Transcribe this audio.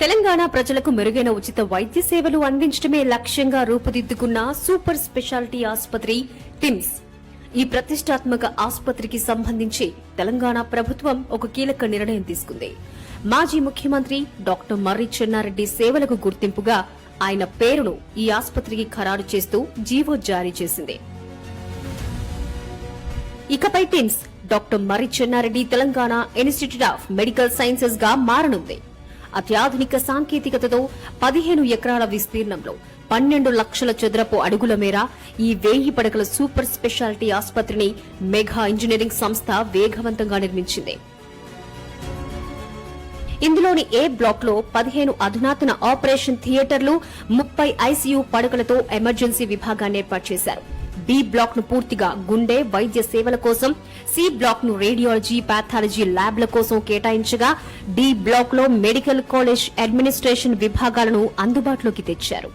తెలంగాణ ప్రజలకు మెరుగైన ఉచిత వైద్య సేవలు అందించడమే లక్ష్యంగా రూపుదిద్దుకున్న సూపర్ స్పెషాలిటీ ఆసుపత్రి టిమ్స్. ఈ ప్రతిష్టాత్మక ఆసుపత్రికి సంబంధించి తెలంగాణ ప్రభుత్వం ఒక కీలక నిర్ణయం తీసుకుంది. మాజీ ముఖ్యమంత్రి డాక్టర్ మర్రి చెన్నారెడ్డి సేవలకు గుర్తింపుగా ఆయన పేరును ఈ ఆసుపత్రికి ఖరారు చేస్తూ జీవో జారీ చేసింది. ఇకపై TIMS doctor Marri Chennareddy Telangana Institute of Medical Sciences గా మారనుంది. అత్యాధునిక సాంకేతికతతో 15 ఎకరాల విస్తీర్ణంలో 12 లక్షల చదరపు అడుగుల మేర ఈ 1000 పడకల సూపర్ స్పెషాలిటీ ఆసుపత్రిని మెగా ఇంజనీరింగ్ సంస్థ వేగవంతంగా నిర్మించింది. ఇందులోని ఏ బ్లాక్ లో 15 అధునాతన ఆపరేషన్ థియేటర్లు, 30 ఐసీయూ పడకలతో ఎమర్జెన్సీ విభాగాన్ని ఏర్పాటు చేశారు. బి బ్లాక్ ను పూర్తిగా గుండె వైద్య సేవల కోసం, సి బ్లాక్ ను రేడియాలజీ, పాథాలజీ ల్యాబ్ల కోసం కేటాయించగా, డి బ్లాక్ లో మెడికల్ కాలేజ్ అడ్మినిస్ట్రేషన్ విభాగాలను అందుబాటులోకి తెచ్చారు.